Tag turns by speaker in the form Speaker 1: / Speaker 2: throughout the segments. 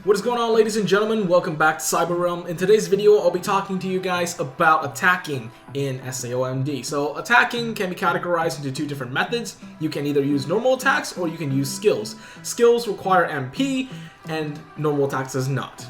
Speaker 1: What is going on, ladies and gentlemen? Welcome back to Cyber Realm. In today's video, I'll be talking to you guys about attacking in SAOMD. So attacking can be categorized into two different methods. You can either use normal attacks or you can use skills. Skills require MP and normal attacks does not.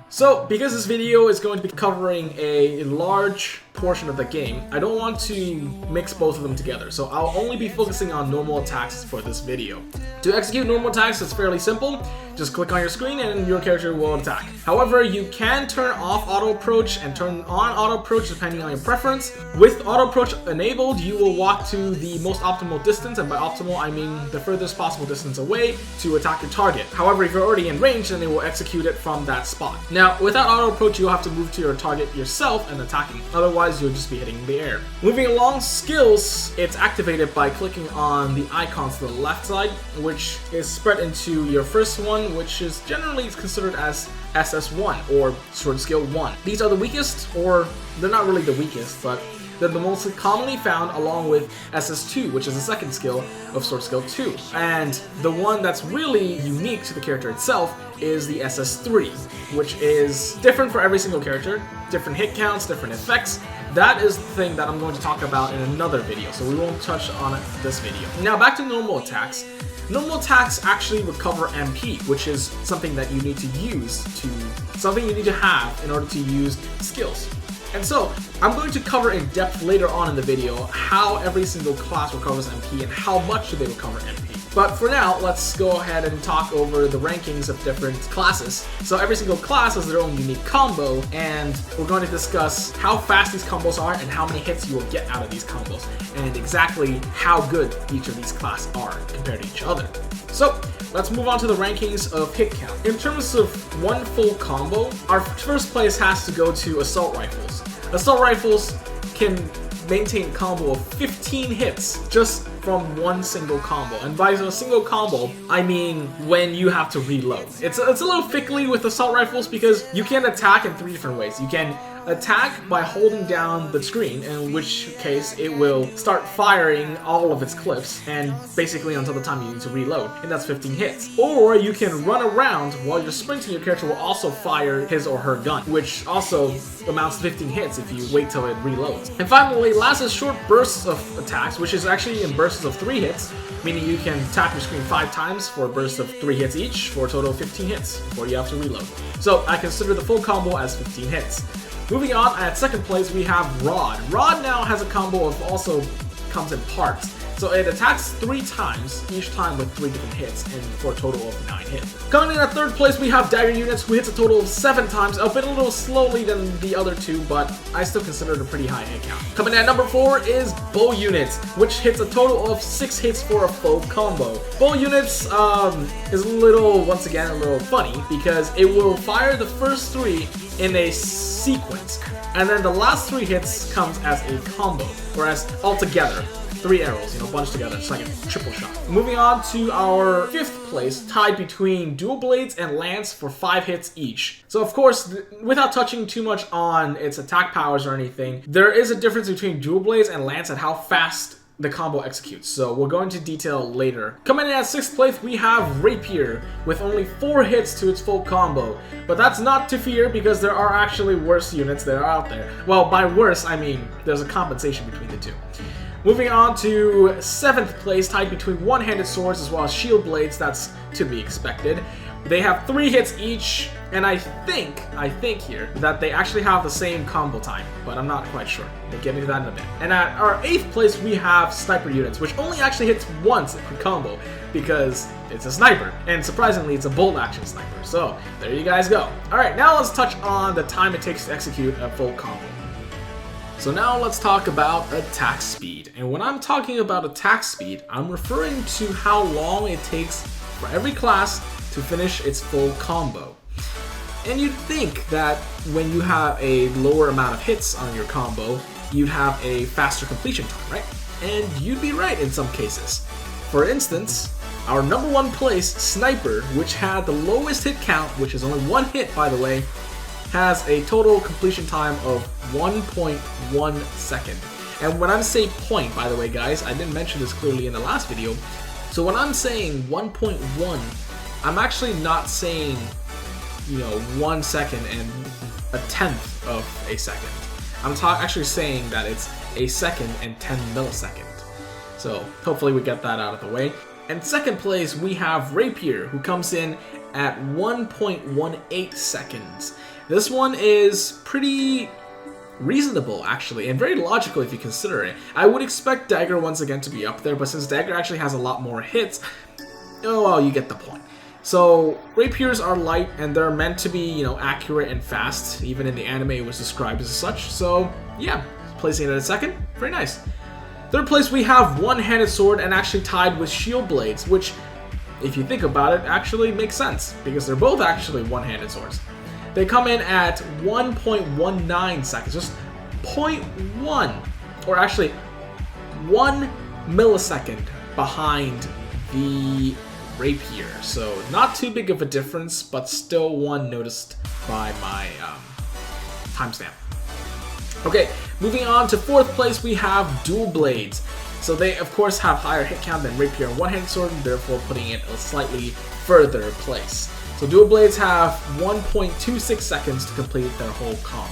Speaker 1: So because this video is going to be covering a large portion of the game, I don't want to mix both of them together, so I'll only be focusing on normal attacks for this video. To execute normal attacks, it's fairly simple. Just click on your screen and your character will attack. However, you can turn off auto approach and turn on auto approach depending on your preference. With auto approach enabled, you will walk to the most optimal distance, and by optimal I mean the furthest possible distance away to attack your target. However, if you're already in range, then it will execute it from that spot. Now, without auto approach, you'll have to move to your target yourself and attack him. Otherwise, you'll just be hitting the air. Moving along, skills, it's activated by clicking on the icons to the left side, which is spread into your first one, which is generally considered as SS1 or Sword Skill 1. These are the weakest, or they're not really the weakest, but they're the most commonly found, along with SS2, which is the second skill of Sword Skill 2. And the one that's really unique to the character itself is the SS3, which is different for every single character, different hit counts, different effects. That is the thing that I'm going to talk about in another video, so we won't touch on it this video. Now back to normal attacks. Normal attacks actually recover MP, which is something that you need to use something you need to have in order to use skills. And so, I'm going to cover in depth later on in the video how every single class recovers MP and how much do they recover MP. But for now, let's go ahead and talk over the rankings of different classes. So every single class has their own unique combo, and we're going to discuss how fast these combos are and how many hits you will get out of these combos, and exactly how good each of these classes are compared to each other. So, let's move on to the rankings of hit count. In terms of one full combo, our first place has to go to Assault Rifles. Assault Rifles can maintain a combo of 15 hits just from one single combo. And by a single combo, I mean when you have to reload. It's a little fickly with Assault Rifles because you can attack in three different ways. You can attack by holding down the screen, in which case it will start firing all of its clips and basically until the time you need to reload, and that's 15 hits. Or you can run around while you're sprinting. Your character will also fire his or her gun, which also amounts to 15 hits if you wait till it reloads. And finally, last is short bursts of attacks, which is actually in bursts of 3 hits, meaning you can tap your screen 5 times for a burst of 3 hits each for a total of 15 hits before you have to reload. So I consider the full combo as 15 hits. Moving on, at second place we have Rod. Rod now has a combo of also comes in parts. So it attacks 3 times, each time with 3 different hits, and for a total of 9 hits. Coming in at third place we have Dagger Units, who hits a total of 7 times, albeit a little slowly than the other two, but I still consider it a pretty high hit count. Coming in at number 4 is Bow Units, which hits a total of 6 hits for a full combo. Bow Units is once again a little funny, because it will fire the first 3 in a sequence, and then the last 3 hits comes as a combo, whereas altogether 3 arrows, bunched together, it's like a triple shot. Moving on to our 5th place, tied between Dual Blades and Lance for 5 hits each. So of course, without touching too much on its attack powers or anything, there is a difference between Dual Blades and Lance and how fast the combo executes, so we'll go into detail later. Coming in at 6th place, we have Rapier, with only 4 hits to its full combo. But that's not to fear, because there are actually worse units that are out there. Well, by worse, I mean there's a compensation between the two. Moving on to 7th place, tied between one-handed swords as well as shield blades. That's to be expected. They have 3 hits each, and I think here that they actually have the same combo time, but I'm not quite sure. We'll get into that in a bit. And at our 8th place, we have Sniper Units, which only actually hits once per combo because it's a sniper, and surprisingly, it's a bolt action sniper. So there you guys go. All right, now let's touch on the time it takes to execute a full combo. So now let's talk about attack speed. And when I'm talking about attack speed, I'm referring to how long it takes for every class to finish its full combo. And you'd think that when you have a lower amount of hits on your combo, you'd have a faster completion time, right? And you'd be right in some cases. For instance, our number 1 place, Sniper, which had the lowest hit count, which is only 1 hit by the way, has a total completion time of 1.1 second. And when I'm saying point, by the way guys, I didn't mention this clearly in the last video, so when I'm saying 1.1, I'm actually not saying you know, 1 second and a tenth of a second. I'm actually saying that it's a second and 10 milliseconds. So hopefully we get that out of the way. And second place, we have Rapier, who comes in at 1.18 seconds. This one is pretty reasonable, actually, and very logical if you consider it. I would expect Dagger once again to be up there, but since Dagger actually has a lot more hits, oh well, you get the point. So Rapiers are light, and they're meant to be, you know, accurate and fast. Even in the anime, it was described as such. So yeah, placing it at second, very nice. Third place, we have One-Handed Sword, and actually tied with Shield Blades, which, if you think about it, actually makes sense, because they're both actually one-handed swords. They come in at 1.19 seconds, just 0.1, or actually 1 millisecond behind the Rapier. So not too big of a difference, but still one noticed by my timestamp. Okay, moving on to fourth place, we have Dual Blades. So they, of course, have higher hit count than Rapier and One-Handed Sword, therefore putting it a slightly further place. So Dual Blades have 1.26 seconds to complete their whole combo.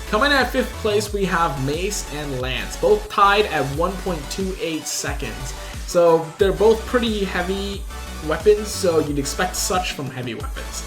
Speaker 1: Coming at fifth place, we have Mace and Lance, both tied at 1.28 seconds. So they're both pretty heavy weapons, so you'd expect such from heavy weapons.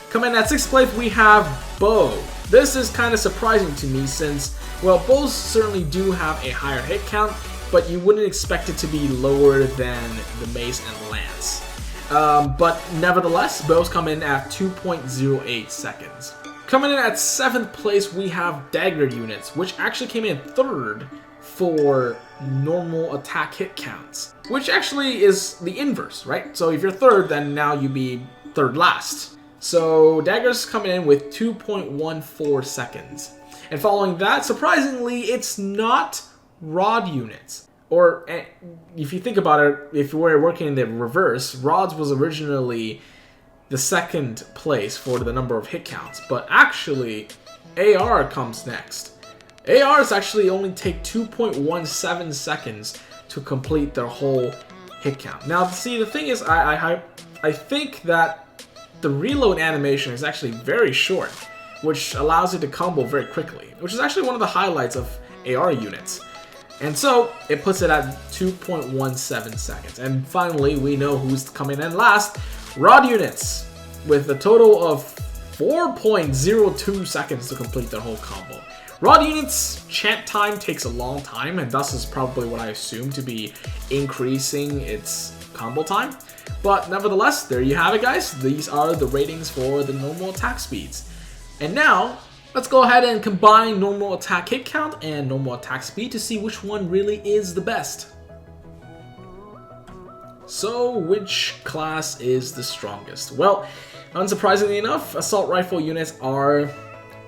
Speaker 1: Coming at sixth place, we have Bow. This is kind of surprising to me since, well, bows certainly do have a higher hit count, but you wouldn't expect it to be lower than the Mace and Lance. But nevertheless, bows come in at 2.08 seconds. Coming in at seventh place, we have Dagger units, which actually came in third for normal attack hit counts, which actually is the inverse, right? So if you're third, then now you'd be third last. So Daggers coming in with 2.14 seconds. And following that, surprisingly, it's not Rod units. Or if you think about it, if we're working in the reverse, Rods was originally the second place for the number of hit counts. But actually, AR comes next. ARs actually only take 2.17 seconds to complete their whole hit count. Now, see, the thing is, I think that the reload animation is actually very short, which allows it to combo very quickly, which is actually one of the highlights of AR units. And so, it puts it at 2.17 seconds. And finally, we know who's coming in last, Rod units, with a total of 4.02 seconds to complete their whole combo. Rod units' chant time takes a long time, and thus is probably what I assume to be increasing its combo time. But nevertheless, there you have it, guys. These are the ratings for the normal attack speeds. And now, let's go ahead and combine normal attack hit count and normal attack speed to see which one really is the best. So, which class is the strongest? Well, unsurprisingly enough, assault rifle units are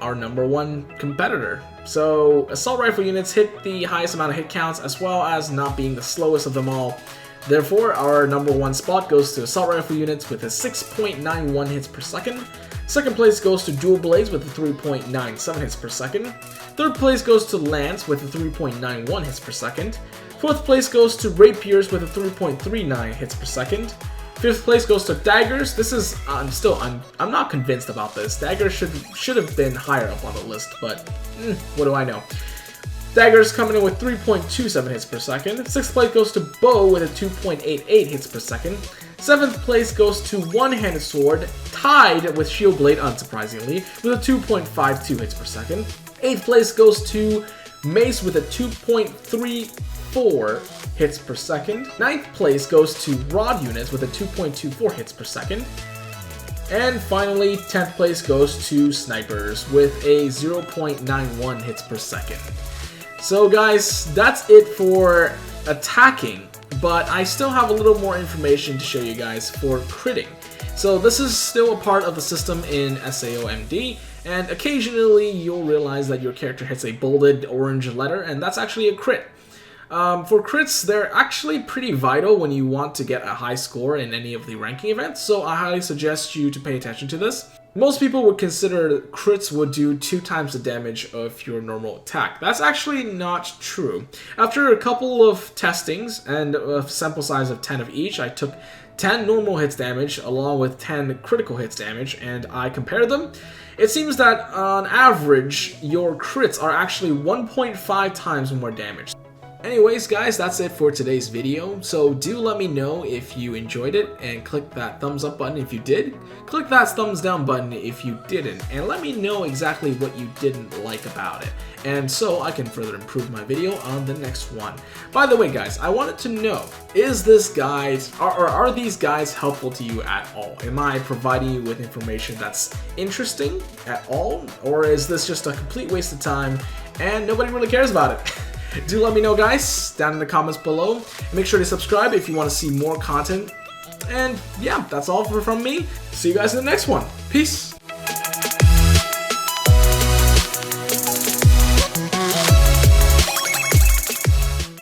Speaker 1: our #1 competitor. So, assault rifle units hit the highest amount of hit counts as well as not being the slowest of them all. Therefore, our #1 spot goes to assault rifle units with a 6.91 hits per second. Second place goes to Dual Blades with a 3.97 hits per second. Third place goes to Lance with a 3.91 hits per second. Fourth place goes to Rapiers with a 3.39 hits per second. Fifth place goes to Daggers. This is, I'm not convinced about this. Daggers should have been higher up on the list, but what do I know? Daggers coming in with 3.27 hits per second. Sixth place goes to Bow with a 2.88 hits per second. Seventh place goes to One-Handed Sword, tied with Shield Blade, unsurprisingly, with a 2.52 hits per second. Eighth place goes to Mace with a 2.34 hits per second. Ninth place goes to Rod units with a 2.24 hits per second. And finally, 10th place goes to Snipers with a 0.91 hits per second. So guys, that's it for attacking, but I still have a little more information to show you guys for critting. So this is still a part of the system in SAOMD, and occasionally you'll realize that your character hits a bolded orange letter, and that's actually a crit. For crits, they're actually pretty vital when you want to get a high score in any of the ranking events, so I highly suggest you to pay attention to this. Most people would consider crits would do 2 times the damage of your normal attack. That's actually not true. After a couple of testings and a sample size of 10 of each, I took 10 normal hits damage along with 10 critical hits damage, and I compared them. It seems that on average, your crits are actually 1.5 times more damage. Anyways, guys, that's it for today's video. So do let me know if you enjoyed it and click that thumbs up button if you did. Click that thumbs down button if you didn't, and let me know exactly what you didn't like about it, and so I can further improve my video on the next one. By the way, guys, I wanted to know, are these guides helpful to you at all? Am I providing you with information that's interesting at all, or is this just a complete waste of time and nobody really cares about it? Do let me know, guys, down in the comments below. Make sure to subscribe if you want to see more content. And yeah, that's all from me. See you guys in the next one. Peace.